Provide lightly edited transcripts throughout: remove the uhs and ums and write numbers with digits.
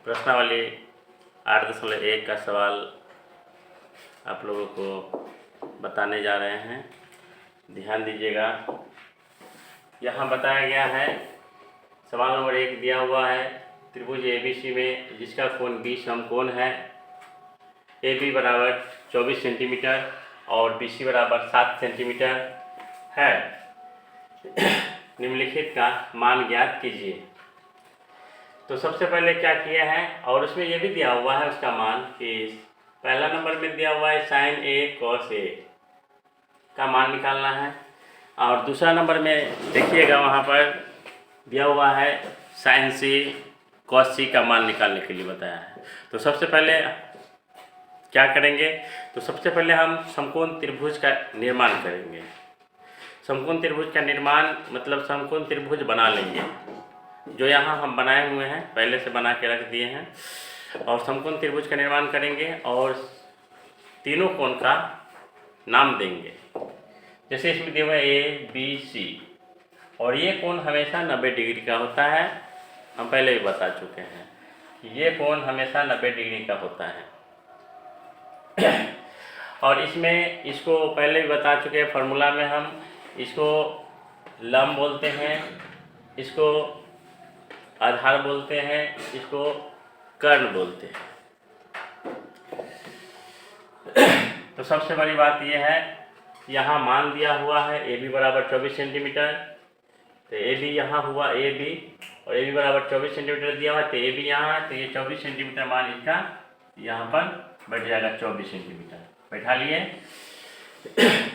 प्रश्नावली 8.1 का सवाल आप लोगों को बताने जा रहे हैं। ध्यान दीजिएगा। यहाँ बताया गया है, सवाल नंबर 1 दिया हुआ है, त्रिभुज ABC में जिसका कोण 20 समकोण है। AB बराबर 24 सेंटीमीटर और BC बराबर 7 सेंटीमीटर है। निम्नलिखित का मान ज्ञात कीजिए। तो सबसे पहले क्या किया है, और उसमें यह भी दिया हुआ है उसका मान कि पहला नंबर में दिया हुआ है sin A cos A का मान निकालना है, और दूसरा नंबर में देखिएगा वहाँ पर दिया हुआ है sin C cos C का मान निकालने के लिए बताया है। तो सबसे पहले क्या करेंगे, तो सबसे पहले हम समकोण त्रिभुज का निर्माण करेंगे। समकोण त्रिभुज का निर्माण मतलब समकोण त्रिभुज बना लेंगे, जो यहाँ हम बनाए हुए हैं, पहले से बना के रख दिए हैं। और समकोण त्रिभुज का निर्माण करेंगे और तीनों कोण का नाम देंगे। जैसे इसमें दिया हुआ है ABC, और ये कोण हमेशा 90 डिग्री का होता है। हम पहले भी बता चुके हैं कि ये कोण हमेशा 90 डिग्री का होता है। और इसमें इसको पहले भी बता चुके हैं, फार्मूला में हम इसको लंब बोलते हैं, इसको आधार बोलते हैं, इसको कर्ण बोलते हैं। तो सबसे बड़ी बात यह है, यहाँ मान दिया हुआ है AB बराबर 24 सेंटीमीटर। तो AB यहाँ हुआ AB, और AB बराबर 24 सेंटीमीटर दिया हुआ है, तो AB यहाँ है, तो ये 24 सेंटीमीटर मान इसका यहाँ पर बैठ जाएगा। 24 सेंटीमीटर बैठा लिए।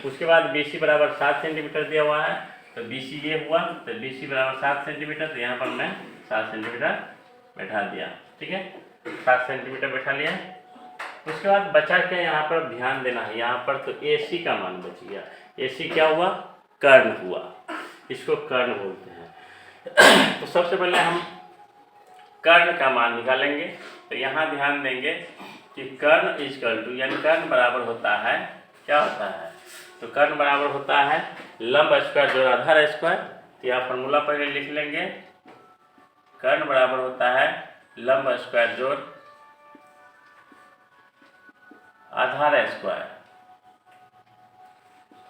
उसके बाद BC बराबर 7 सेंटीमीटर दिया हुआ है, तो BC ये हुआ, तो BC बराबर 7 सेंटीमीटर, तो यहाँ पर मैं 7 सेंटीमीटर बैठा दिया। ठीक है, 7 सेंटीमीटर बैठा लिया। उसके बाद बचा क्या, यहाँ पर ध्यान देना है। यहाँ पर तो AC का मान बच गया। AC क्या हुआ, कर्ण हुआ, इसको कर्ण बोलते हैं। तो सबसे पहले हम कर्ण का मान निकालेंगे। तो यहाँ ध्यान देंगे कि कर्ण इक्वल टू, यानी कर्ण बराबर होता है, क्या होता है, तो कर्ण बराबर होता है लंब स्क्वायर जोड़ आधार स्क्वायर। तो यह फार्मूला पहले लिख लेंगे, कर्ण बराबर होता है लंब स्क्वायर जोड़ आधार स्क्वायर।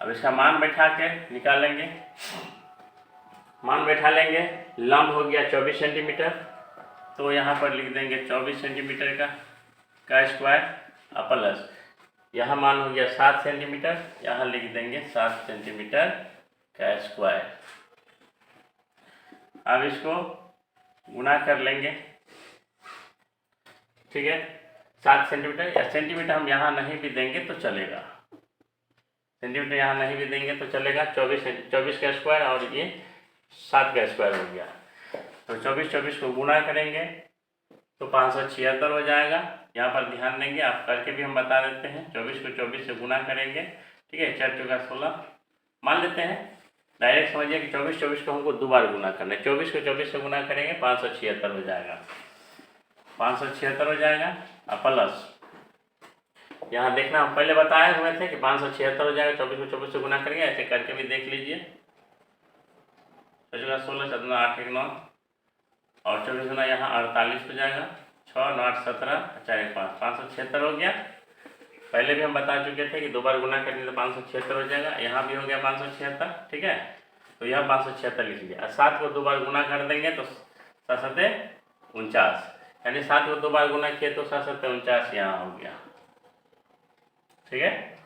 अब इसका मान बैठा के निकालेंगे। मान बैठा लेंगे, लंब हो गया 24 सेंटीमीटर, तो यहाँ पर लिख देंगे 24 सेंटीमीटर का स्क्वायर, प्लस यहाँ मान हो गया 7 सेंटीमीटर, यहाँ लिख देंगे 7 सेंटीमीटर का स्क्वायर। अब इसको गुना कर लेंगे। ठीक है, 7 सेंटीमीटर, या सेंटीमीटर हम यहाँ नहीं भी देंगे तो चलेगा, सेंटीमीटर यहाँ नहीं भी देंगे तो चलेगा। 24 का स्क्वायर और ये 7 का स्क्वायर हो गया, तो 24 को गुना करेंगे तो 576 हो जाएगा। यहाँ पर ध्यान देंगे, आप करके भी हम बता देते हैं। 24 को 24 से गुना करेंगे, ठीक है, 4 चौका 16 मान लेते हैं। डायरेक्ट समझिए कि 24 को हमको 2 बार गुना करना है। 24 को 24 से गुना करेंगे 576 हो जाएगा, 576 हो जाएगा। प्लस यहाँ देखना, हम पहले बताए हुए थे कि 576 हो जाएगा। 24 को 24 से गुना करेंगे, ऐसे करके भी देख लीजिए। 16 17 8 1 9 और 24 गुना यहाँ 48 हो जाएगा। 6 9 8 17 4 1 5, 576 हो गया। पहले भी हम बता चुके थे कि 2 बार गुना करेंगे तो 576 हो जाएगा। यहाँ भी हो गया 576, ठीक है, तो यह 576 लिख लिया। 7 को 2 बार गुना कर देंगे तो 7 7 49, यानी 7 को 2 बार गुना किए तो 7 7 49 यहाँ हो गया। ठीक है,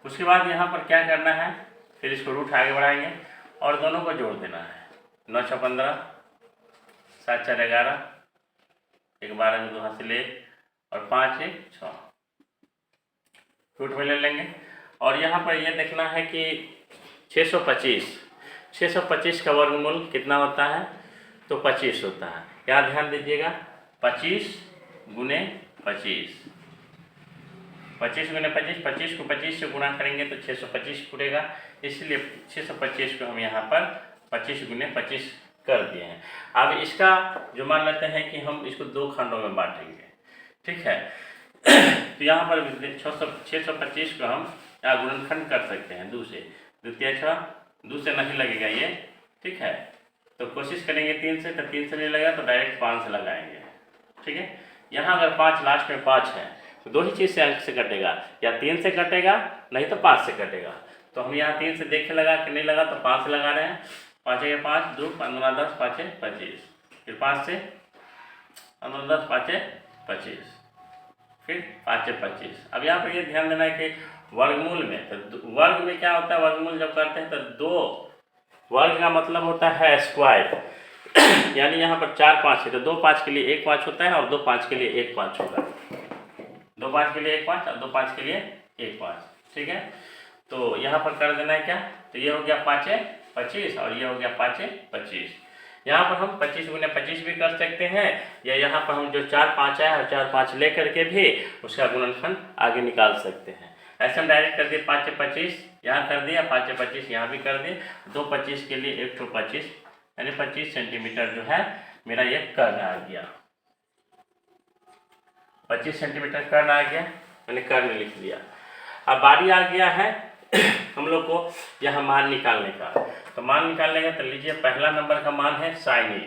उसके बाद यहाँ पर क्या करना है, फिर इसको रूट आगे बढ़ाएंगे और दोनों को जोड़ देना है। 9 6 15, 7 4 11, 1 12 में 2 हासिल 1 और 5 1 6, रूट में ले लेंगे। और यहाँ पर यह देखना है कि 625 का वर्गमूल कितना होता है, तो 25 होता है। यहाँ ध्यान दीजिएगा, 25 गुने 25, 25 गुने 25, 25 को 25 से गुना करेंगे तो 625 पूरेगा। इसलिए 625 को हम यहाँ पर 25 गुने 25 कर दिए हैं। अब इसका जो मान लेते हैं कि हम इसको 2 खंडों में बांटेंगे। ठीक है, तो यहाँ पर 625 को हम यहाँ गुणनखंड कर सकते हैं 2 से। 2 3 6, 2 से नहीं लगेगा ये, ठीक है, तो कोशिश करेंगे 3 से, तो 3 से नहीं लगा तो डायरेक्ट 5 से लगाएंगे। ठीक है। यहाँ अगर 5 लास्ट में 5 है तो दो ही चीज़ से अंक से कटेगा, या 3 से कटेगा नहीं तो 5 से कटेगा। तो हम यहाँ 3 से देखे लगा कि नहीं लगा तो 5 से लगा रहे हैं। 5 है 5, 2 15 10, 5 है 25, फिर 5 से 15 10, 5 है 25, फिर 5 है 25। अब यहाँ पर ये ध्यान देना है कि वर्गमूल में, तो वर्ग में क्या होता है, वर्गमूल जब करते हैं तो 2 वर्ग का मतलब होता है स्क्वायर यानी यहाँ पर 4 5 है तो 2 5 के लिए 1 5 होता है और 2 5 के लिए 1 5 होगा। 2 5 के लिए 1 5 और 2 5 के लिए 1 5, ठीक है। तो यहाँ पर कर देना है क्या, तो ये हो गया 5 है 25 और ये हो गया 5 है 25। यहाँ पर हम 25 गुने 25 भी कर सकते हैं, या यहाँ पर हम जो 4 5 है और 4 5 ले करके भी उसका गुणनफल आगे निकाल सकते हैं। ऐसे हम डायरेक्ट कर दिए 5 है 25, यहाँ कर दिया 5 है 25, यहाँ भी कर दिए। 2 25 के लिए 1 25 यानी 25 सेंटीमीटर जो है मेरा ये कर्ण आ गया। 25 सेंटीमीटर कर्ण आ गया, मैंने कर्ण लिख दिया। अब बारी आ गया है हम लोग को यहाँ मान निकालने का। तो मान निकालने का, तो लीजिए पहला नंबर का मान है sin A।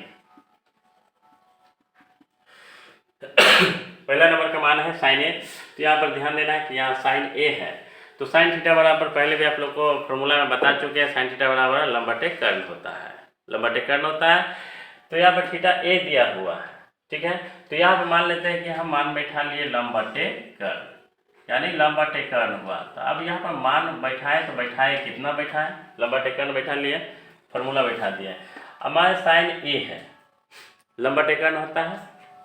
पहला नंबर का मान है sin A। तो यहाँ पर ध्यान देना है कि यहाँ sin A है, तो sin थीटा बराबर, पहले भी आप लोग को फॉर्मूला में बता चुके हैं, sin थीटा बराबर लंब बटे कर्ण होता है, लंब बटे कर्ण होता है। तो यहाँ पर थीटा A दिया हुआ है, ठीक है। तो यहाँ पर मान लेते हैं कि हम मान बैठा लिए लंब बटे कर्ण, यानी लंब बटे कर्ण हुआ। तो अब यहाँ पर मान बैठाए तो बैठाए कितना बैठाए, लंब बटे कर्ण बैठा लिए, फॉर्मूला बैठा दिया। अब हमारे साइन ए है, लंब बटे कर्ण होता है,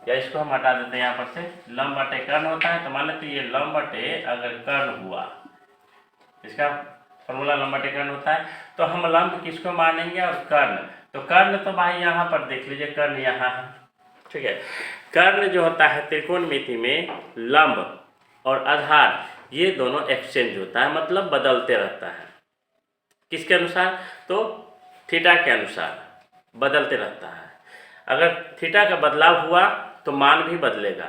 या इसको हम हटा देते हैं यहाँ पर से, लंब बटे कर्ण होता है। तो मान लेते ये लंब बटे अगर कर्ण हुआ, इसका फॉर्मूला लंब बटे कर्ण होता है। तो हम लंब किसको मानेंगे और कर्ण, तो कर्ण तो भाई यहाँ पर देख लीजिए, कर्ण यहाँ है, ठीक है। कर्ण जो होता है त्रिकोणमिति में लंब और आधार ये दोनों एक्सचेंज होता है, मतलब बदलते रहता है। किसके अनुसार, तो थीटा के अनुसार बदलते रहता है। अगर थीटा का बदलाव हुआ तो मान भी बदलेगा,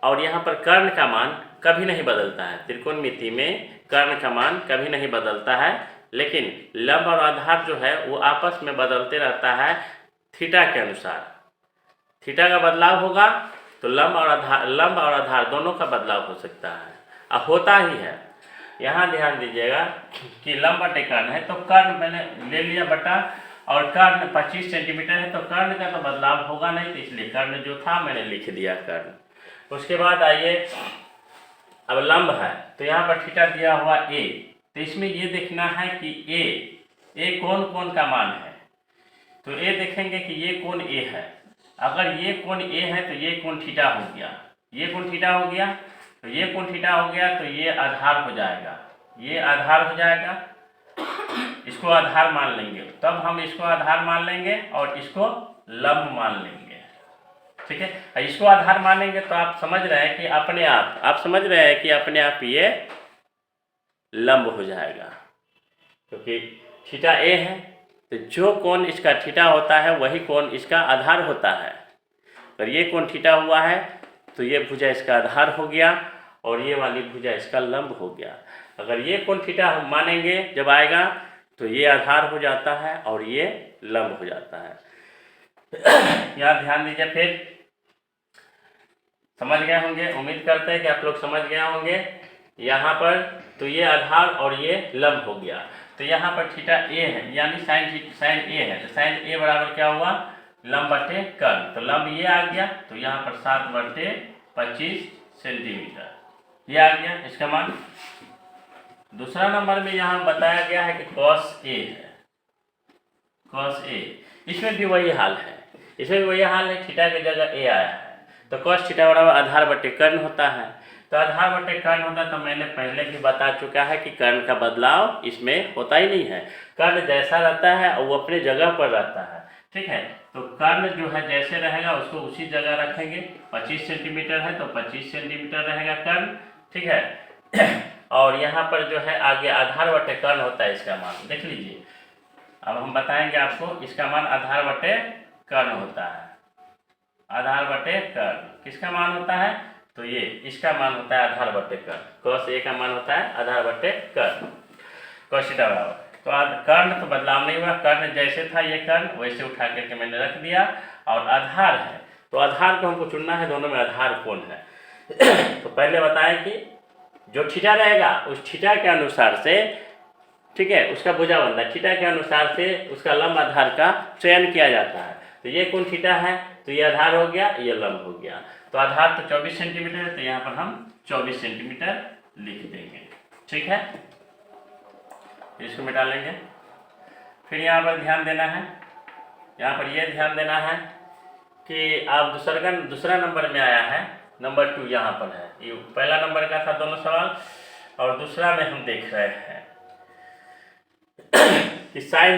और यहाँ पर कर्ण का मान कभी नहीं बदलता है। त्रिकोणमिति में कर्ण का मान कभी नहीं बदलता है, लेकिन लंब और आधार जो है वो आपस में बदलते रहता है थीटा के अनुसार। थीटा का बदलाव होगा तो लंब और आधार दोनों का बदलाव हो सकता है, अब होता ही है। यहाँ ध्यान दीजिएगा कि लंब बटे कर्ण है, तो कर्ण मैंने ले लिया बटा, और कर्ण 25 सेंटीमीटर है, तो कर्ण का तो बदलाव होगा नहीं, तो इसलिए कर्ण जो था मैंने लिख दिया कर्ण। उसके बाद आइए, अब लंब है तो यहाँ पर थीटा दिया हुआ ए, तो इसमें ये देखना है कि ए कौन कौन का मान है। तो ए देखेंगे कि ये कोण ए है, अगर ये कोण ए है तो ये कोण थीटा हो गया, ये कोण थीटा हो गया, तो ये कोण थीटा हो गया, तो ये आधार हो जाएगा, ये आधार हो जाएगा, इसको आधार मान लेंगे। तब हम इसको आधार मान लेंगे और इसको लंब मान लेंगे, ठीक है। इसको आधार मानेंगे तो आप समझ रहे हैं कि अपने आप ये लंब हो जाएगा, क्योंकि थीटा ए है, तो जो कोण इसका थीटा होता है वही कोण इसका आधार होता है। अगर ये कोण थीटा हुआ है तो ये भुजा इसका आधार हो गया, और ये वाली भुजा इसका लंब हो गया। अगर ये कोण थीटा हम मानेंगे जब आएगा तो ये आधार हो जाता है और ये लंब हो जाता है। यहाँ ध्यान दीजिए, फिर समझ गए होंगे, उम्मीद करते हैं कि आप लोग समझ गए होंगे। यहाँ पर तो ये आधार और ये लंब हो गया, तो यहाँ पर थीटा ए है, यानी साइन ए है, तो साइन ए बराबर क्या हुआ, लंब बटे कर्ण। तो लंब ये आ गया, तो यहाँ पर 7 बटे 25 सेंटीमीटर ये आ गया इसका मान। दूसरा नंबर में यहाँ बताया गया है कि कॉस ए है, कॉस ए, इसमें भी वही हाल है, थीटा की जगह ए आया है, तो कॉस थीटा बराबर आधार बटे कर्ण होता है। तो आधार बटे कर्ण होता है, तो मैंने पहले भी बता चुका है कि कर्ण का बदलाव इसमें होता ही नहीं है, कर्ण जैसा रहता है वो अपने जगह पर रहता है, ठीक है। तो कर्ण जो है जैसे रहेगा उसको उसी जगह रखेंगे। 25 सेंटीमीटर है तो 25 सेंटीमीटर रहेगा कर्ण, ठीक है। और यहाँ पर जो है आगे आधार बटे कर्ण होता है, इसका मान देख लीजिए। अब हम बताएंगे आपको, इसका मान आधार बटे कर्ण होता है, आधार बटे कर्ण किसका मान होता है, तो ये इसका मान होता है आधार बटे कर्ण, कॉस ए का मान होता है आधार बटे कर्ण, कॉस थीटा बराबर। तो कर्ण तो बदलाव नहीं हुआ, कर्ण जैसे था ये कर्ण वैसे उठा करके मैंने रख दिया, और आधार है तो आधार को हमको चुनना है, दोनों में आधार कौन है। तो पहले बताएं कि जो थीटा रहेगा उस थीटा के अनुसार से, ठीक है, उसका भुजा बनता है, थीटा के अनुसार से उसका लंब आधार का चयन किया जाता है। तो ये कौन थीटा है, तो ये आधार हो गया, ये लंब हो गया। तो आधार तो 24 सेंटीमीटर है, तो यहाँ पर हम 24 सेंटीमीटर लिख देंगे, ठीक है। इसको मिटा लेंगे। फिर यहाँ पर ध्यान देना है, यहाँ पर ये ध्यान देना है कि आप दूसरा नंबर में आया है, नंबर 2 यहाँ पर है। ये पहला नंबर का था दोनों सवाल, और दूसरा में हम देख रहे हैं कि साइन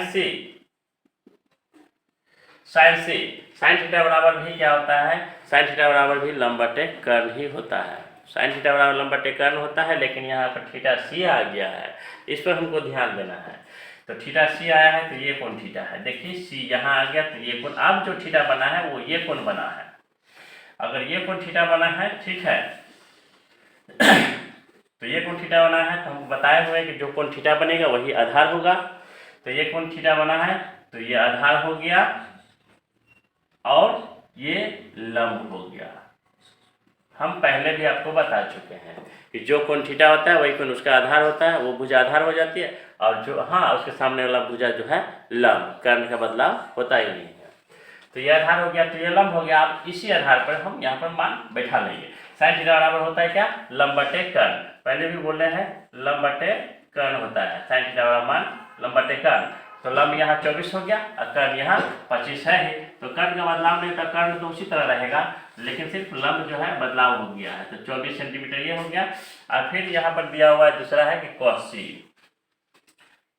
थीटा बराबर भी क्या होता है, साइन थीटा बराबर भी लंब बटे कर्ण ही होता है। साइन थीटा बराबर लंब बटे कर्ण होता है, लेकिन यहाँ पर थीटा सी आ गया है, इस पर हमको ध्यान देना है। तो थीटा सी आया है, तो ये कौन थीटा है, देखिए सी यहाँ आ गया, तो ये कौन, अब जो थीटा बना है वो ये कौन बना है। अगर ये कौन थीटा बना है, ठीक है, तो ये कौन थीटा बना है, तो हम बताए हुए कि जो कौन थीटा बनेगा वही आधार होगा। तो ये कौन थीटा बना है, तो ये आधार हो गया और ये लंब हो गया। हम पहले भी आपको बता चुके हैं कि जो कोण थीटा होता है वही कोण उसका आधार होता है, वो भुजा आधार हो जाती है, और जो उसके सामने वाला भुजा जो है लंब, कर्ण का बदलाव होता ही नहीं है। तो ये आधार हो गया, तो ये लंब हो गया। आप इसी आधार पर हम यहाँ पर मान बैठा लेंगे। साइन थीटा बराबर होता है क्या, लंब बटे कर्ण। पहले भी बोल रहे हैं लंब बटे कर्ण होता है, साइन थीटा बराबर मान लंब बटे कर्ण। तो लंब यहाँ 24 हो गया और कर्ण यहाँ 25 है ही, तो कर्ण का बदलाव नहीं होता, कर्ण तो उसी तरह रहेगा, लेकिन सिर्फ लंब जो है बदलाव हो गया है। तो 24 सेंटीमीटर ये हो गया। और फिर यहाँ पर दिया हुआ है दूसरा है कि cos c।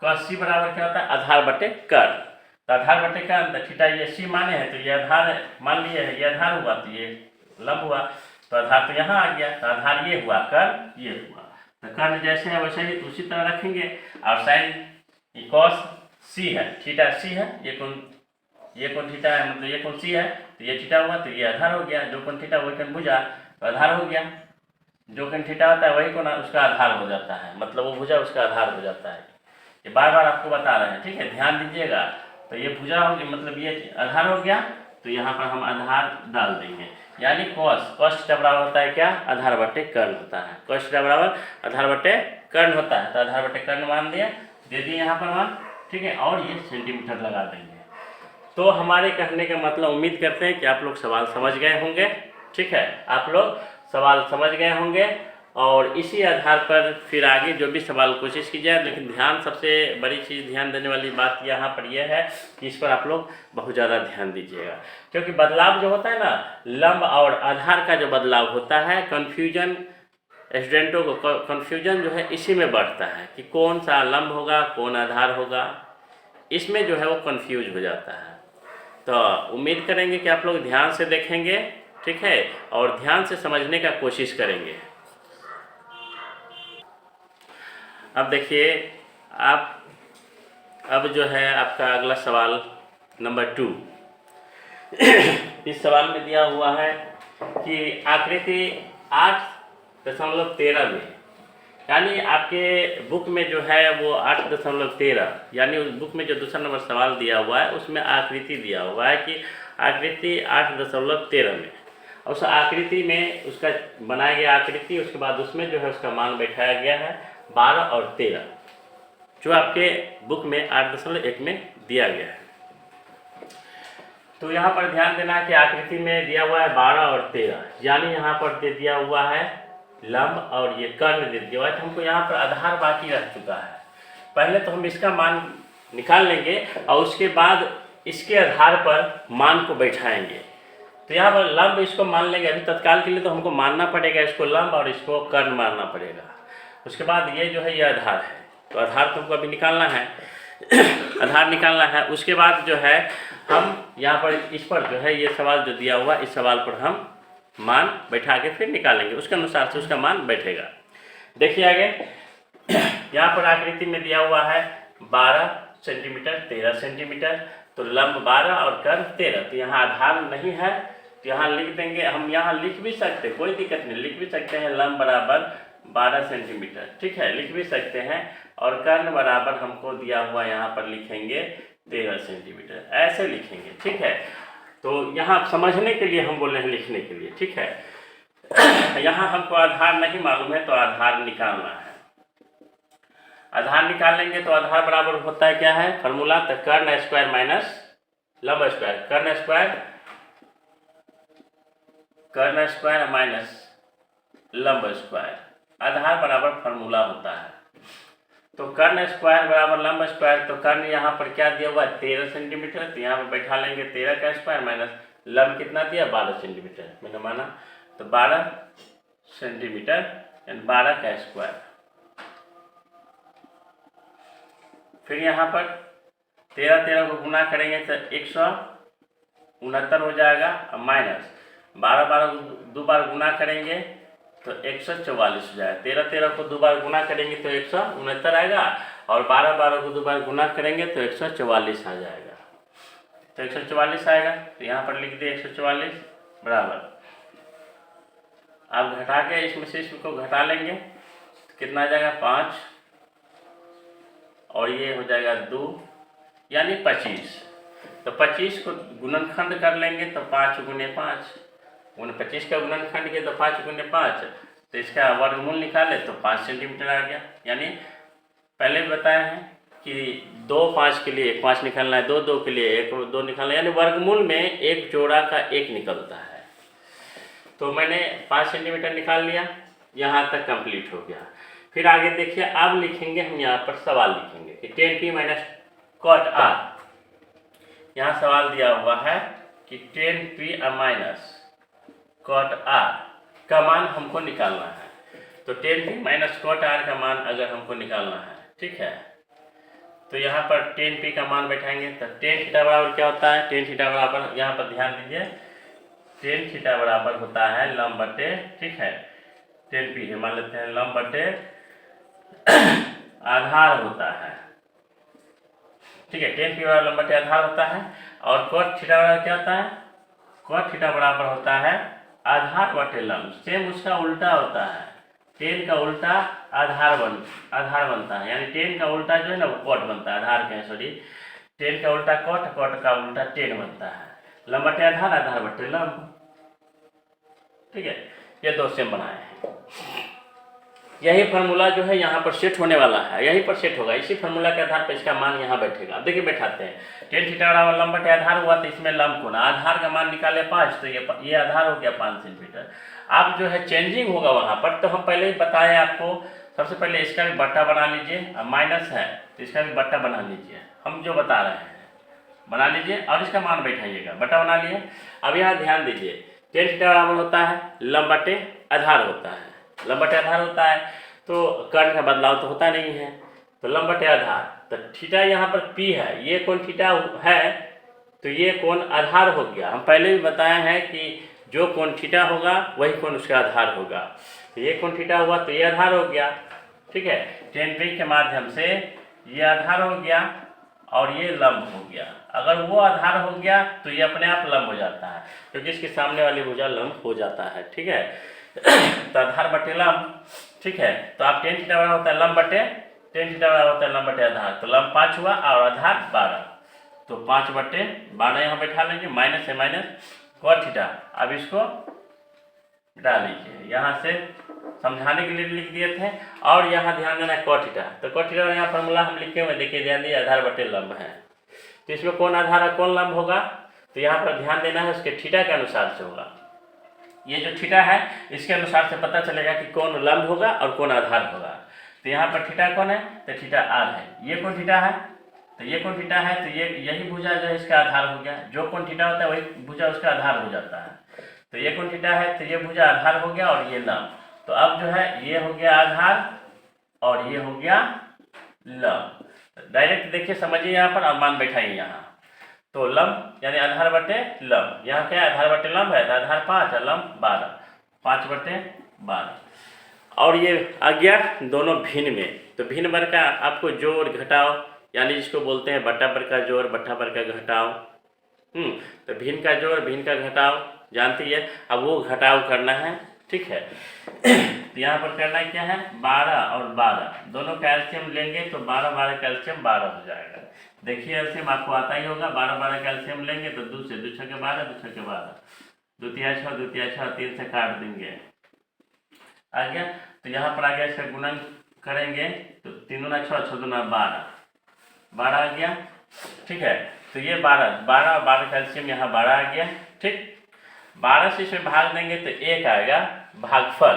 cos c बराबर क्या होता है, आधार बटे कर्ण। तो आधार बटे कर्ण, तो थीटा ये c माने हैं, तो ये आधार मान लिए है, ये आधार हुआ तो ये लंब हुआ, तो आधार तो यहाँ आ गया, तो आधार ये हुआ, कर्ण ये हुआ। तो कर्ण जैसे है वैसे ही उसी तरह रखेंगे। और साइन cos c है, थीटा c है, ये कौन थीटा है, मतलब ये कौन c है, तो ये थीटा हुआ, तो ये आधार हो गया। जो कौन थीटा वही कौन भुजा, तो आधार हो गया। जो कौन थीटा होता है वही कौन उसका आधार हो जाता है, मतलब वो भुजा उसका आधार हो जाता है। ये बार बार आपको बता रहे हैं, ठीक है, ध्यान दीजिएगा। तो ये भुजा हो गया, मतलब ये आधार हो गया, तो यहाँ पर हम आधार डाल देंगे, यानी cos थीटा बराबर होता है क्या, आधार बटे कर्ण होता है। cos थीटा बराबर आधार बटे कर्ण होता है, तो आधार बटे कर्ण मान दिया, दे दिए यहाँ पर मान, ठीक है, और ये सेंटीमीटर लगा देंगे। तो हमारे कहने का मतलब, उम्मीद करते हैं कि आप लोग सवाल समझ गए होंगे, ठीक है, आप लोग सवाल समझ गए होंगे, और इसी आधार पर फिर आगे जो भी सवाल कोशिश की जाए। लेकिन ध्यान, सबसे बड़ी चीज़ ध्यान देने वाली बात यहाँ पर यह है कि इस पर आप लोग बहुत ज़्यादा ध्यान दीजिएगा, क्योंकि बदलाव जो होता है ना, लंब और आधार का जो बदलाव होता है, कन्फ्यूजन, स्टूडेंटों को कन्फ्यूजन जो है इसी में बढ़ता है कि कौन सा लंब होगा कौन आधार होगा, इसमें जो है वो कन्फ्यूज हो जाता है। तो उम्मीद करेंगे कि आप लोग ध्यान से देखेंगे, ठीक है, और ध्यान से समझने का कोशिश करेंगे। अब देखिए, अब जो है आपका अगला सवाल नंबर 2। इस सवाल में दिया हुआ है कि आकृति 8.13 में, यानी आपके बुक में जो है वो 8.13, यानी उस बुक में जो दूसरा नंबर सवाल दिया हुआ है उसमें आकृति दिया हुआ है कि आकृति 8.13 में, और उस आकृति में उसका बनाया गया आकृति, उसके बाद उसमें जो है उसका मान बैठाया गया है 12 और 13, जो आपके बुक में 8.1 में दिया गया है। तो यहाँ पर ध्यान देना है कि आकृति में दिया हुआ है 12 और 13, यानी यहाँ पर दे दिया हुआ है लंब और ये कर्ण दे दिया हुआ है। तो हमको यहाँ पर आधार बाकी रह चुका है। पहले तो हम इसका मान निकाल लेंगे और उसके बाद इसके आधार पर मान को बैठाएंगे। तो यहाँ पर लंब इसको मान लेंगे, अभी तत्काल के लिए तो हमको मानना पड़ेगा इसको लंब और इसको कर्ण मानना पड़ेगा। उसके बाद ये जो है ये आधार है, तो आधार तो हमको अभी निकालना है आधार निकालना है। उसके बाद जो है हम यहाँ पर इस पर जो है ये सवाल जो दिया हुआ, इस सवाल पर हम मान बैठा के फिर निकालेंगे, उसके अनुसार से उसका मान बैठेगा। देखिए आगे, यहाँ पर आकृति में दिया हुआ है 12 सेंटीमीटर 13 सेंटीमीटर, तो लंब 12 और कर्ण 13, तो यहाँ आधार नहीं है, तो यहाँ लिख देंगे। हम यहाँ लिख भी सकते हैं, कोई दिक्कत नहीं, लिख भी सकते हैं लंब बराबर 12 सेंटीमीटर, ठीक है, लिख भी सकते हैं, और कर्ण बराबर हमको दिया हुआ यहाँ पर लिखेंगे 13 सेंटीमीटर, ऐसे लिखेंगे, ठीक है। तो यहाँ समझने के लिए हम बोल रहे हैं, लिखने के लिए, ठीक है। यहाँ हमको आधार नहीं मालूम है तो आधार निकालना है। आधार निकाल लेंगे तो आधार बराबर होता है क्या है फॉर्मूला, तो कर्ण स्क्वायर माइनस लंब स्क्वायर, कर्ण स्क्वायर माइनस लंब स्क्वायर, आधार बराबर फॉर्मूला होता है। तो कर्ण स्क्वायर बराबर लंब स्क्वायर, तो कर्ण यहाँ पर क्या दिया हुआ है 13 सेंटीमीटर, तो यहाँ पर बैठा लेंगे 13 का स्क्वायर माइनस लंब कितना दिया 12 सेंटीमीटर, मैंने माना, तो 12 सेंटीमीटर यानी 12 का स्क्वायर। फिर यहाँ पर 13 को गुना करेंगे तो 169 हो जाएगा, माइनस 12 को 2 बार गुना करेंगे तो 144 हो जाएगा। 13 को 2 बार गुना करेंगे तो 169 आएगा, और 12 को 2 बार गुना करेंगे तो 144 आ जाएगा। तो 144 आएगा, तो यहाँ पर लिख दिए 144 बराबर, आप घटा के इसमें से इसको घटा लेंगे तो कितना आ जाएगा 5, और ये हो जाएगा 2 यानी 25। तो 25 को गुणनखंड कर लेंगे तो 5 गुने 5, 25 का गुणनखंड किया तो 5 गुने 5, तो इसका वर्गमूल निकाले तो 5 सेंटीमीटर आ गया। यानी पहले भी बताया है कि 2 5 के लिए 5 निकालना है, 2 2 के लिए 1 2 निकालना है, यानी वर्गमूल में एक जोड़ा का 1 निकलता है। तो मैंने 5 सेंटीमीटर निकाल लिया, यहाँ तक कंप्लीट हो गया। फिर आगे देखिए, अब लिखेंगे हम यहाँ पर सवाल लिखेंगे कि tan p minus cot r, यहाँ सवाल दिया हुआ है कि tan p minus cot r का मान हमको निकालना है। तो tan p minus cot r का मान अगर हमको निकालना है, ठीक है, तो यहाँ पर tan p का मान बैठाएंगे तो tan थीटा बराबर क्या होता है, tan थीटा बराबर, यहाँ पर ध्यान दीजिए, tan थीटा बराबर होता है लंब बटे, ठीक है, tan p है मान लेते हैं लंब बटे आधार होता है, ठीक है, tan p बराबर लंब बटे आधार होता है। और cot थीटा बराबर क्या होता है, cot थीटा बराबर होता है आधार बटे लंब, सेम उसका उल्टा होता है, tan का उल्टा आधार बनता है, यानी tan का उल्टा जो है ना वो cot बनता है, आधार का सॉरी, tan का उल्टा cot, cot का उल्टा tan बनता है, लंब बटे आधार, आधार बटे लंब, ठीक है, ये 2 सेम बनाए हैं। यही फार्मूला जो है यहाँ पर सेट होने वाला है, यहीं पर सेट होगा, इसी फार्मूला के आधार पर इसका मान यहाँ बैठेगा। देखिए बैठाते हैं, tan थीटा बराबर लंब बटे आधार हुआ, तो इसमें लंब कोण, आधार का मान निकाले 5, तो ये आधार हो गया 5 सेंटीमीटर। अब जो है चेंजिंग होगा वहाँ पर, तो हम पहले ही बताएं आपको, सबसे पहले इसका भी बट्टा बना लीजिए, अब माइनस है तो इसका भी बट्टा बना लीजिए, हम जो बता रहे हैं बना लीजिए, और इसका मान बैठाइएगा, बट्टा बना लिए। अब यहाँ ध्यान दीजिए, tan थीटा बराबर होता है लंब बटे आधार होता है, लंब बटे आधार होता है, तो कर्ण का बदलाव तो होता नहीं है, तो लंब बटे आधार, तो थीटा यहाँ पर p है, ये कोण थीटा है, तो ये कोण आधार हो गया। हम पहले भी बताए हैं कि जो कोण थीटा होगा वही कोण उसका आधार होगा, तो ये कोण थीटा हुआ तो ये आधार हो गया, ठीक है, tan p के माध्यम से ये आधार हो गया और ये लंब हो गया। अगर वो आधार हो गया तो ये अपने आप लंब हो जाता है, क्योंकि इसके सामने वाली भुजा लंब हो जाता है, ठीक है। तो आधार बटे लंब, ठीक है, तो आप tan थीटा बराबर होता है लंब बटे, tan थीटा बराबर होता है लंब बटे आधार, तो लंब 5 हुआ और आधार 12, तो 5 बटे 12 यहाँ बैठा लेंगे, माइनस है माइनस cot थीटा। अब इसको डाल लीजिए, यहाँ से समझाने के लिए लिख दिए थे, और यहाँ ध्यान देना है cot थीटा, तो cot थीटा यहाँ फार्मूला हम लिखे हुए, देखिए ध्यान दिए, आधार बटे लंब है, तो इसमें कौन आधार है कौन लंब होगा, तो यहाँ पर ध्यान देना है उसके थीटा के अनुसार से होगा, ये जो थीटा है इसके अनुसार से पता चलेगा कि कौन लंब होगा और कौन आधार होगा। तो यहाँ पर थीटा कौन है, तो थीटा r है, ये कौन थीटा है, तो ये कौन थीटा है, तो ये यही भुजा जो है इसका आधार हो गया, जो कौन थीटा होता है वही भुजा उसका आधार हो जाता है, तो ये कौन थीटा है, तो ये भुजा आधार हो गया और ये लंब, तो अब जो है ये हो गया आधार और ये हो गया लंब। डायरेक्ट देखिए समझिए यहाँ पर, और मान बैठाइए यहाँ, तो लंब यानी आधार बटे लंब, यहाँ क्या है आधार बटे लंब है, तो आधार 5 और लंब 12, 5 बटे 12, और ये आ गया दोनों भिन्न में। तो भिन्न वर्ग का आपको जोड़ घटाव, यानी जिसको बोलते हैं बट्टा पर का जोड़ बट्टा पर का घटाव, तो भिन्न का जोड़ भिन्न का घटाव जानती है, अब वो घटाव करना है, ठीक है। तो यहाँ पर करना क्या है, 12 और 12 दोनों कैल्शियम लेंगे तो 12 12 कैल्शियम 12 हो जाएगा, देखिए एलसीएम आपको आता ही होगा, 12 12 का एलसीएम लेंगे तो 2 से 2 छके 12, 2 छके 12, 2 तिया 6, 2 तिया 6, 3 से काट देंगे, आ गया। तो यहाँ पर आ गया, इसका गुणन करेंगे तो 3 दूना 6, 6 दूना 12, 12 आ गया, ठीक है। तो ये 12 12 12 का एलसीएम यहाँ 12 आ गया, ठीक। 12 से इसमें भाग देंगे तो 1 आएगा भागफल,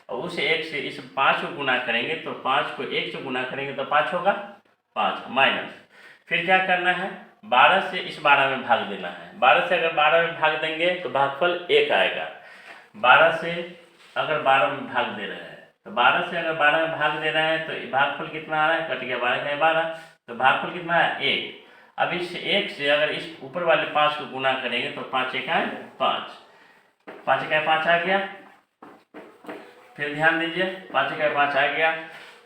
और उस 1 से इस 5 को गुना करेंगे तो 5 को 1 से गुना करेंगे तो 5 होगा 5 माइनस, फिर क्या करना है, 12 से इस 12 में भाग देना है। 12 से अगर 12 में भाग देंगे तो भागफल 1 आएगा। 12 से अगर 12 में भाग दे रहे हैं तो 12 से अगर 12 में भाग दे रहे हैं तो भागफल कितना आ रहा है, कट गया 12 का 12, तो भागफल कितना है 1। अब इस 1 से अगर इस ऊपर वाले 5 को गुना करेंगे तो 5 1 5, 5 1 5 आ गया। फिर ध्यान दीजिए 5 1 5 आ गया।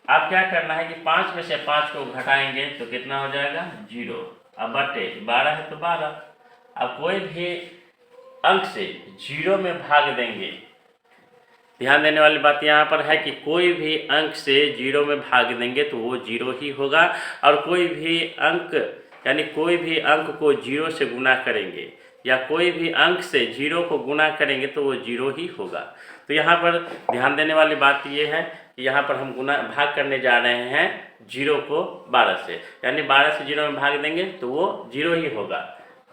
अब क्या करना है कि 5 में से 5 को घटाएंगे तो कितना हो जाएगा 0, अब बटे 12 है तो 12। अब कोई भी अंक से 0 में भाग देंगे, ध्यान देने वाली बात यहाँ पर है कि कोई भी अंक से 0 में भाग देंगे तो वो 0 ही होगा, और कोई भी अंक यानी कोई भी अंक को 0 से गुना करेंगे या कोई भी अंक से 0 को गुना करेंगे तो वो 0 ही होगा। तो यहाँ पर ध्यान देने वाली बात ये है कि यहाँ पर हम गुना भाग करने जा रहे हैं 0 को 12 से, यानी 12 से 0 में भाग देंगे तो वो 0 ही होगा।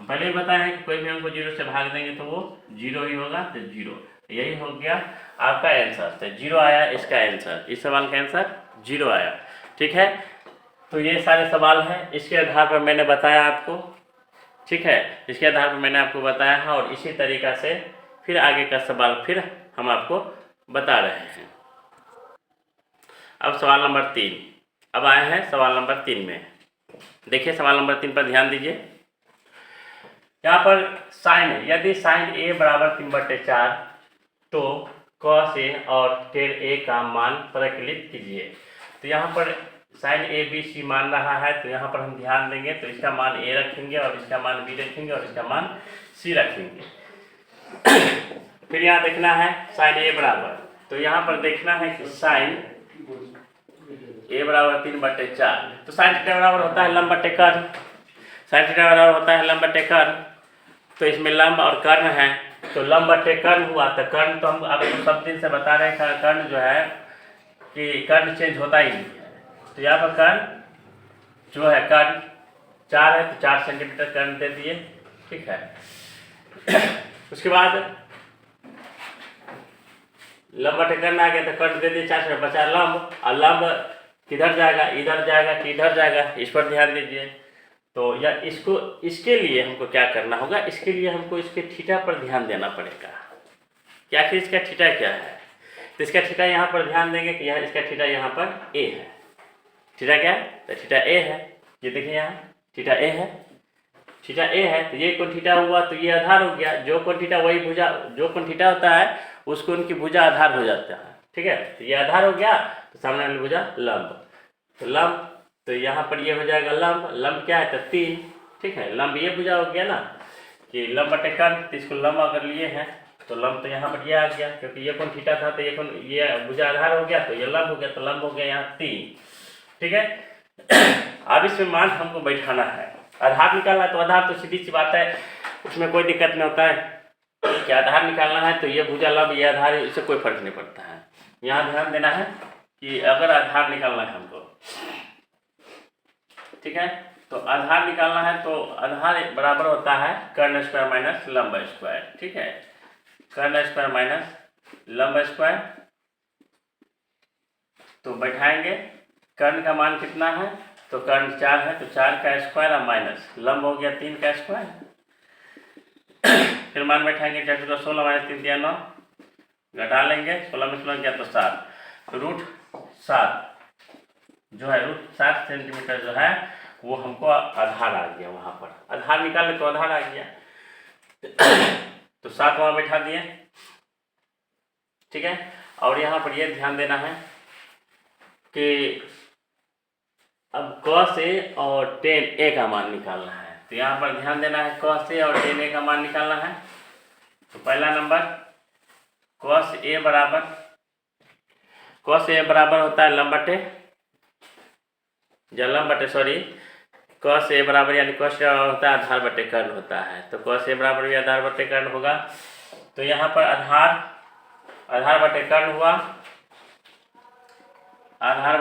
पहले ही बताया है कि कोई भी अंक को 0 से भाग देंगे तो वो 0 ही होगा, तो 0, यही हो गया आपका आंसर। तो 0 आया इसका आंसर, इस सवाल का आंसर 0 आया, ठीक है। तो ये सारे सवाल हैं, इसके आधार पर मैंने बताया आपको, ठीक है, इसके आधार पर मैंने आपको बताया है, और इसी तरीक़ा से फिर आगे का सवाल फिर हम आपको बता रहे हैं। अब सवाल नंबर 3, अब आए हैं सवाल नंबर 3 में। देखिए सवाल नंबर 3 पर ध्यान दीजिए। यहाँ पर साइन, यदि साइन ए बराबर 3/4 तो cos ए और tan ए का मान परिकलित कीजिए। तो यहाँ पर साइन ए बी सी मान रहा है, तो यहाँ पर हम ध्यान देंगे तो इसका मान ए रखेंगे और इसका मान बी रखेंगे और इसका मान सी रखेंगे। फिर यहाँ देखना है साइन ए बराबर, तो यहाँ पर देखना है कि साइन ए बराबर 3/4, तो साइन थीटा बराबर होता है लंब बटे कर्ण, साइन थीटा बराबर होता है लंब बटे कर्ण। तो इसमें लंब और कर्ण है, तो लंब बटे कर्ण हुआ, तो कर्ण तो हम आपको सब दिन से बता रहे हैं, कर्ण जो है कि कर्ण चेंज होता ही नहीं है। तो यहाँ पर कर्ण जो है, कर्ण 4 है तो 4 सेंटीमीटर कर्ण दे दिए, ठीक है। उसके बाद लंब बटे कर्ण आ गया तो कर्ण दे दिए 4 से, बचा लंब, और लंब किधर जाएगा, इधर जाएगा कि इधर जाएगा, इस पर ध्यान दीजिए। तो या इसको, इसके लिए हमको क्या करना होगा, इसके लिए हमको इसके थीटा पर ध्यान देना पड़ेगा कि आखिर इसका थीटा क्या है। तो इसका थीटा यहाँ पर ध्यान देंगे कि यहाँ इसका थीटा यहाँ पर ए है, थीटा क्या है, तो थीटा ए है, ये देखिए यहाँ थीटा ए है, थीटा ए है, तो ये कोण थीटा हुआ तो ये आधार हो गया, जो कोण थीटा वही भुजा, जो कोण थीटा होता है उसको उनकी भुजा आधार हो जाता है, ठीक है। तो ये आधार हो गया, तो सामने वाली भुजा लंब, तो लंब, तो यहाँ पर ये हो जाएगा लंब, लंब क्या है तो 3, ठीक है। लंब ये भुजा हो गया ना कि लंब बटे कर्ण, तो इसको लंब अगर लिए हैं तो लंब तो यहाँ पर ये आ गया, क्योंकि ये कोण थीटा था तो ये कोण, ये भुजा आधार हो गया तो ये लंब हो गया, तो लंब हो गया यहाँ 3, ठीक है। अब इसमें मान हमको बैठाना है, आधार निकालना है, तो आधार तो सीधी सी बात है, उसमें कोई दिक्कत नहीं होता है कि आधार निकालना है तो ये भुजा लंब ये आधार, इससे कोई फर्क नहीं पड़ता है। यहाँ ध्यान देना है कि अगर आधार निकालना है हमको, ठीक है, तो आधार निकालना है तो आधार बराबर होता है कर्ण स्क्वायर माइनस लंब स्क्वायर, ठीक है, कर्ण स्क्वायर माइनस लंब स्क्वायर। तो बैठाएंगे, कर्ण का मान कितना है, तो कर्ण 4 है तो 4 का स्क्वायर और माइनस लंब हो गया 3 का स्क्वायर। फिर मान बैठाएंगे 4 तो 16 माइनस 3 दिया 9, घटा लेंगे 16 में 16 गया तो 7, तो √7 जो है √7 सेंटीमीटर जो है वो हमको आधार आ गया, वहाँ पर आधार निकाले तो आधार आ गया। तो 7 वहाँ बैठा दिए, ठीक है। और यहाँ पर ये ध्यान देना है कि अब cos ए और tan ए का मान निकालना है, तो यहाँ पर ध्यान देना है cos ए और tan ए का मान निकालना है। तो पहला नंबर cos ए बराबर होता है लंब बटे, कॉस ए बराबर यानी कॉस होता है आधार बटे कर्ण होता है, तो कॉस ए बराबर भी आधार बटे कर्ण होगा। तो यहाँ पर आधार बटे कर्ण हुआ, आधार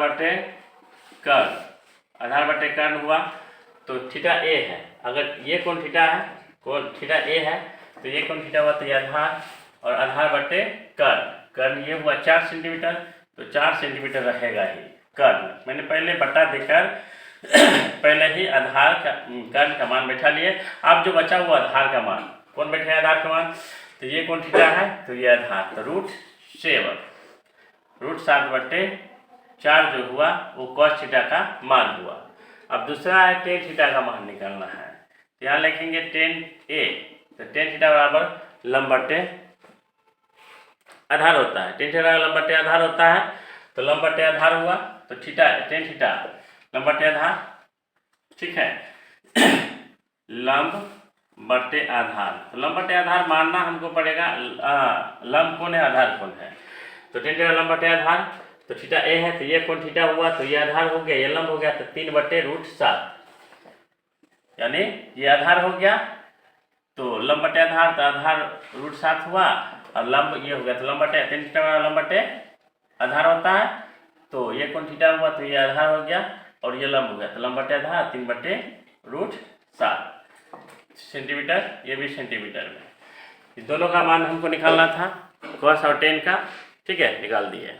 बटे कर्ण हुआ। तो थीटा ए है, अगर ये कोण थीटा है, कोण थीटा ए है, तो ये कोण थीटा हुआ, तो ये आधार और आधार बटे कर्ण ये हुआ 4 सेंटीमीटर, तो 4 सेंटीमीटर रहेगा ही कर्ण। मैंने पहले बटा देकर पहले ही आधार का कर्ण का मान बैठा लिए। अब जो बचा हुआ आधार का मान, कौन बैठे आधार का मान, तो ये कोण थीटा है, तो ये आधार, तो √7 बटे 4 जो हुआ वो कॉस थीटा का मान हुआ। अब दूसरा है टेन थीटा का मान निकालना है, तो यहाँ लिखेंगे टेन ए, तो टेन थीटा बराबर लंब बटे आधार होता है, टेन थीटा लंब बटे आधार होता है, तो लंब बटे आधार हुआ, तो टेन थीटा लंब बटे आधार, ठीक है। लंब बटे आधार, तो लंब बटे आधार मानना हमको पड़ेगा, लंब कौन है, आधार कौन है, तो टेन थीटा लंब बटे आधार, तो थीटा ए है, तो ये कोण थीटा हुआ, तो ये आधार हो गया, ये लंब हो गया, तो 3 बटे √7 यानी ये आधार हो गया, तो लंब बटे आधार, तो आधार √7 हुआ और लंब ये हो गया, तो लंब बटे टेन थीटा लंब बटे आधार होता है, तो ये कोण थीटा हुआ, तो ये आधार हो गया और ये लंब हो गया, तो लंब बटे आधार 3 बटे √7 सेंटीमीटर, ये भी सेंटीमीटर में। इस दोनों का मान हमको निकालना था, कॉस और टेन का, ठीक है, निकाल दिए।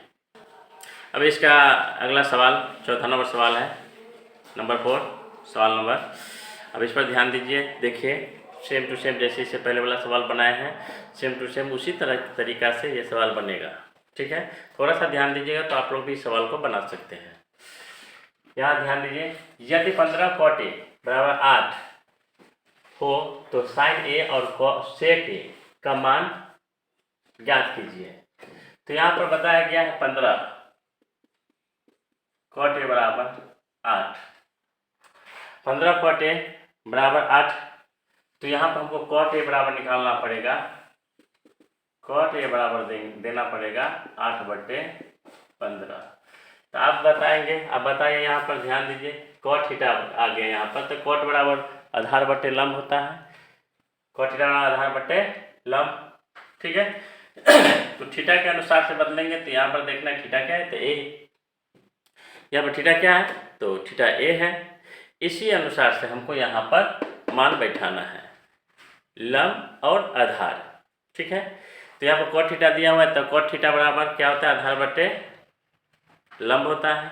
अब इसका अगला सवाल, चौथा नंबर सवाल है, नंबर 4 सवाल नंबर। अब इस पर ध्यान दीजिए, देखिए सेम टू सेम जैसे इससे पहले वाला सवाल बनाए हैं, सेम टू सेम उसी तरीका से ये सवाल बनेगा, ठीक है। थोड़ा सा ध्यान दीजिएगा तो आप लोग भी इस सवाल को बना सकते हैं। यहाँ ध्यान दीजिए, यदि 15 cot A बराबर 8 हो तो sin A और sec A का मान ज्ञात कीजिए। तो यहाँ पर बताया गया है 15 cot A बराबर 8, 15 cot A बराबर 8, तो यहाँ पर हमको cot A बराबर निकालना पड़ेगा, cot A बराबर देना पड़ेगा 8 बटे 15। तो आप बताएंगे, आप बताइए, यहाँ पर ध्यान दीजिए, cot थीटा आ गया यहाँ पर, तो cot बराबर आधार बटे लंब होता है, cot थीटा आधार बटे लंब, ठीक है। तो थीटा के अनुसार से बदलेंगे, तो यहाँ पर देखना थीटा क्या है, तो ए, यहाँ पर थीटा क्या है, तो थीटा ए है, इसी अनुसार से हमको यहाँ पर मान बैठाना है, लंब और आधार, ठीक है। तो यहाँ पर cot थीटा दिया हुआ है, तो cot थीटा बराबर क्या होता है, आधार बटे लंब होता है,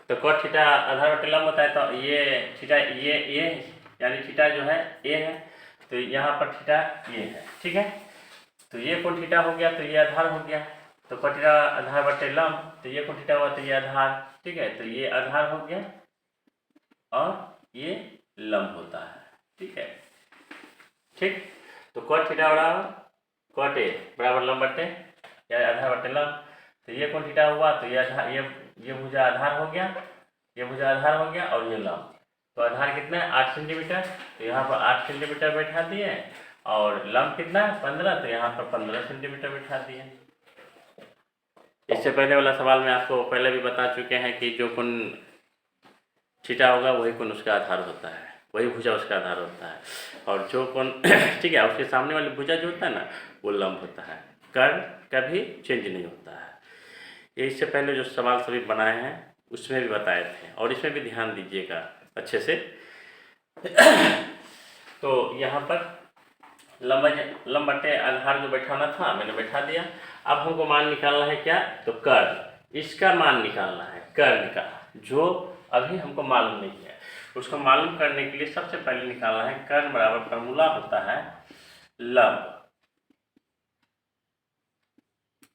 तो cot थीटा आधार बटे लंब होता है, तो ये थीटा ये यानी थीटा जो है ए है, तो यहाँ पर थीटा ये है, ठीक है। तो ये कोण थीटा हो गया, तो ये आधार हो गया, तो cot थीटा आधार बटे लंब, तो ये कोण थीटा हुआ, तो ये आधार, ठीक है, तो ये आधार हो गया और ये लंब होता है, ठीक है, ठीक। तो cot थीटा बराबर cot A बराबर लंब बटे या आधार बटे लंब, तो ये कोण थीटा हुआ, तो ये आधार, ये भुजा आधार हो गया, ये भुजा आधार हो गया और ये लंब, तो आधार कितना है 8 सेंटीमीटर, तो यहाँ पर 8 सेंटीमीटर बैठा दिए, और लंब कितना है 15, तो यहाँ पर 15 सेंटीमीटर बैठा दिए। इससे पहले वाला सवाल में आपको पहले भी बता चुके हैं कि जो कोण थीटा होगा वही कोण उसका आधार होता है, वही भुजा उसका आधार होता है, और जो कोण ठीक है उसके सामने वाली भुजा जो होता है ना वो लंब होता है, कर्ण कभी चेंज नहीं होता है। ये इससे पहले जो सवाल सभी बनाए हैं उसमें भी बताए थे, और इसमें भी ध्यान दीजिएगा अच्छे से। तो यहाँ पर लंब बटे आधार जो बैठाना था मैंने बैठा दिया। अब हमको मान निकालना है क्या, तो कर्ण, इसका मान निकालना है कर्ण का, जो अभी हमको मालूम नहीं है। उसको मालूम करने के लिए सबसे पहले निकालना है कर्ण बराबर, फॉर्मूला होता है लंब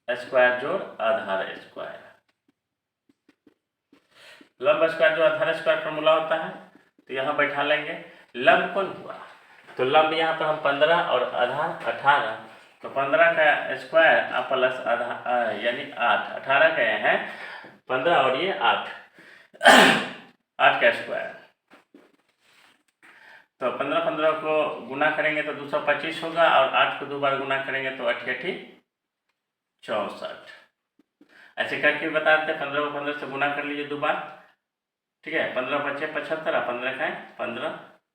स्क्वायर जोड़ आधार स्क्वायर, लंब स्क्वायर जो आधार स्क्वायर फॉर्मूला होता है। तो यहाँ बैठा लेंगे, लंब कौन हुआ, तो लंब यहाँ पर हम 15 और आधार 18, तो 15 का स्क्वायर प्लस आधार यानी 8, 18 का हैं 15 और ये 8 का स्क्वायर, तो 15 को गुना करेंगे तो 225 होगा, और 8 को 2 बार गुना करेंगे तो 88 64। ऐसे करके बताते हैं, 15 को 15 से गुना कर लीजिए 2 बार, ठीक है, 15 बचे 75 और 15 का 15,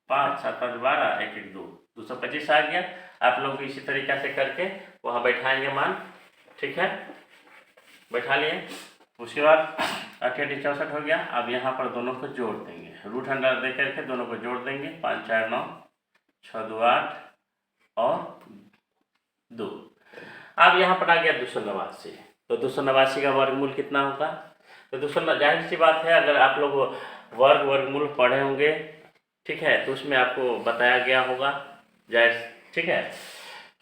5 7 5 12, 1 1 2, 225 आ गया। आप लोग इसी तरीक़ा से करके वहाँ बैठाएंगे मान, ठीक है, बैठा लिए। उसके बाद 8 8 64 हो गया। अब यहाँ पर दोनों को जोड़ देंगे, रूट अंडर दे करके दोनों को जोड़ देंगे, 5 4 9, 6 2 8 और 2। अब यहाँ पर आ गया 289। तो 289 का वर्गमूल कितना होगा? तो 200, जाहिर सी बात है, अगर आप लोग वर्गमूल पढ़े होंगे, ठीक है, तो उसमें आपको बताया गया होगा, जाहिर, ठीक है,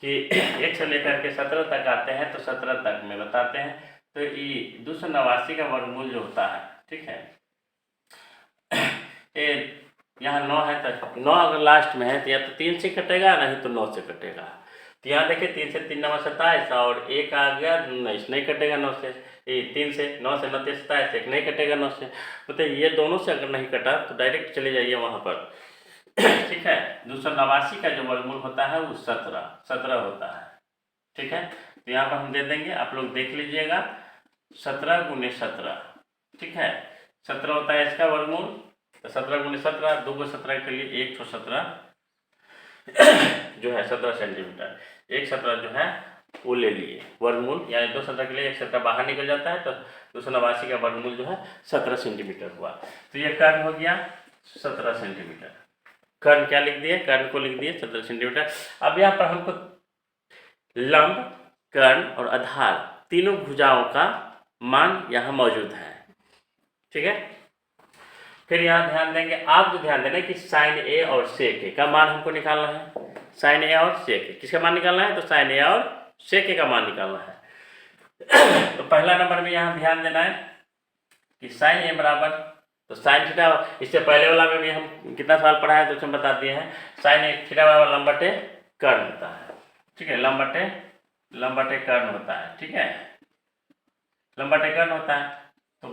कि 1 से लेकर के 17 तक आते हैं, तो 17 तक में बताते हैं। तो ये 289 का वर्गमूल जो होता है, ठीक है, ये यहाँ 9 है, तो 9 अगर लास्ट में है तो या तो 3 से कटेगा, नहीं तो 9 से कटेगा। तो यहाँ देखिए 3 से 3 9 27 और 1 आ गया, नहीं कटेगा 9 से, 3 से 9 से 9 27, 1 नहीं कटेगा 9 से। तो ये दोनों से अगर नहीं कटा तो डायरेक्ट चले जाइए वहाँ पर, ठीक है। 289 का जो वर्गमूल होता है वो 17 होता है, ठीक है। तो यहाँ पर हम दे देंगे, आप लोग देख लीजिएगा, 17 × 17, ठीक है, 17 होता है इसका वर्गमूल। तो 17 × 17, 2 को 17 के लिए 117 जो है 17 सेंटीमीटर, 117 जो है वो ले लिए वर्गमूल, यानी 217 के लिए 117 बाहर निकल जाता है, तो 289 का वर्गमूल जो है 17 सेंटीमीटर हुआ। तो ये कर्ण हो गया 17 सेंटीमीटर। कर्ण क्या लिख दिए? कर्ण को लिख दिए 17 सेंटीमीटर। अब यहाँ पर हमको लंब, कर्ण और आधार तीनों भुजाओं का मान यहाँ मौजूद है, ठीक है। फिर यहाँ ध्यान देंगे, आप जो ध्यान देना कि साइन ए और सेक ए का मान हमको निकालना है। साइन ए और सेक ए किसका मान निकालना है? तो साइन ए और सेक ए का मान निकालना है। तो पहला नंबर में यहाँ ध्यान देना है कि साइन ए बराबर, तो साइन थीटा, इससे पहले वाला में भी हम कितना सवाल पढ़ा है तो उसमें बता दिए हैं। साइन ए थीटा बराबर लंब बटे कर्ण होता है, ठीक है, लंब बटे कर्ण होता है, ठीक है, लंब बटे कर्ण होता है। तो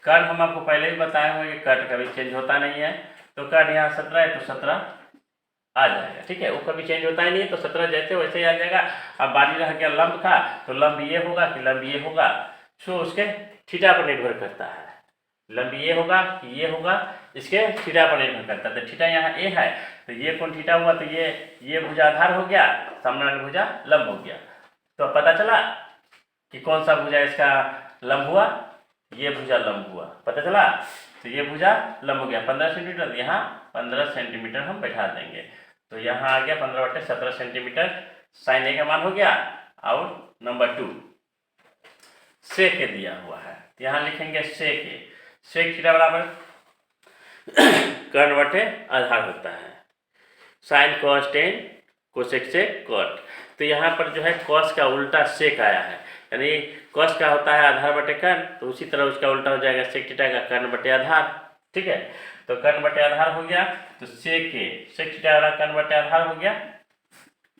कर्ण हम आपको पहले ही बताए हुए कि कर्ण कभी चेंज होता नहीं है। तो कर्ण यहाँ 17 है तो 17 आ जाएगा, ठीक है, वो कभी चेंज होता ही नहीं है, तो 17 जैसे वैसे ही आ जाएगा। अब बारी रह गया लंब का, तो लंब ये होगा कि लंब ये होगा, सो उसके थीटा पर निर्भर करता है। लंब ये होगा कि ये होगा, इसके थीटा पर निर्भर करता है। तो थीटा यहाँ ए है, तो ये कौन थीटा हुआ? तो ये भुजा आधार हो गया, सामने वाली भुजा लंब हो गया। तो पता चला कि कौन सा भुजा इसका लंब हुआ, ये भुजा लंब हुआ, पता चला। तो ये भुजा लंब हो गया 15 सेंटीमीटर, यहाँ 15 सेंटीमीटर हम बैठा देंगे। तो यहाँ आ गया 15 बटे 17 सेंटीमीटर, साइन ए का मान हो गया। और नंबर 2 सेक ए दिया हुआ है, तो यहाँ लिखेंगे सेक ए, सेक थीटा बराबर कर्ण बटे आधार होता है, साइन कॉस टेन कोसेक से कॉट। तो यहाँ पर जो है कॉस का उल्टा सेक आया है, यानी कॉस का होता है आधार बटे कर्ण, तो उसी तरह उसका उल्टा हो जाएगा सेक थीटा का कर्ण बटे आधार, ठीक है। तो कर्ण बटे आधार हो गया, तो सेक थीटा वाला कर्ण बटे आधार हो गया,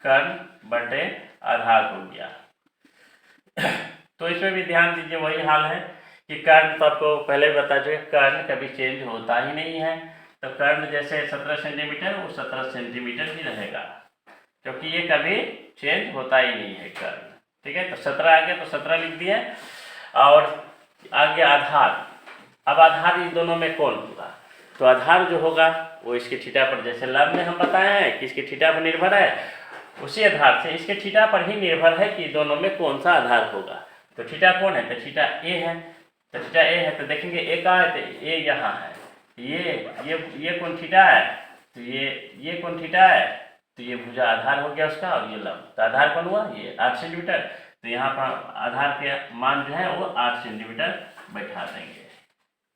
कर्ण बटे आधार हो गया। तो इसमें भी ध्यान दीजिए, वही हाल है कि कर्ण तो आपको पहले भी बता चुके, कर्ण कभी चेंज होता ही नहीं है। तो कर्ण जैसे 17 सेंटीमीटर वो 17 सेंटीमीटर ही रहेगा, क्योंकि ये कभी चेंज होता ही नहीं है कर्ण, ठीक है। तो 17 आ गया, तो 17 लिख दिया। और आ गया आधार। अब आधार इन दोनों में कौन होगा? तो आधार जो होगा वो इसके थीटा पर, जैसे लंब में हम बताए हैं कि इसके थीटा पर निर्भर है, उसी आधार से इसके थीटा पर ही निर्भर है कि दोनों में कौन सा आधार होगा। तो थीटा कौन है? तो थीटा ए है। तो थीटा ए है, तो देखेंगे ए कहाँ है? तो ए यहाँ है। ये कौन थीटा है? तो ये कौन थीटा है? तो ये भुजा आधार हो गया उसका, और ये लंब। तो आधार कौन हुआ? ये 8 सेंटीमीटर। तो यहाँ पर आधार के मान जो है वो 8 सेंटीमीटर बैठा देंगे।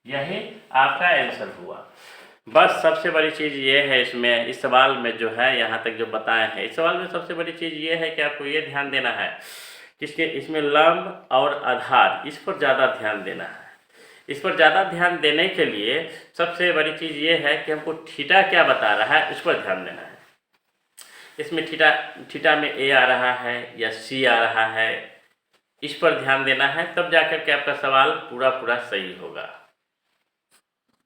यही आपका आंसर हुआ। बस सबसे बड़ी चीज़ ये है इसमें, इस सवाल में जो है यहाँ तक जो बताए हैं, इस सवाल में सबसे बड़ी चीज़ ये है कि आपको ये ध्यान देना है कि इसमें लंब और आधार, इस पर ज़्यादा ध्यान देना है। इस पर ज़्यादा ध्यान देने के लिए सबसे बड़ी चीज़ ये है कि हमको थीटा क्या बता रहा है, उस पर ध्यान देना है। इसमें थीटा में ए आ रहा है या सी आ रहा है, इस पर ध्यान देना है, तब जाकर के आपका सवाल पूरा सही होगा।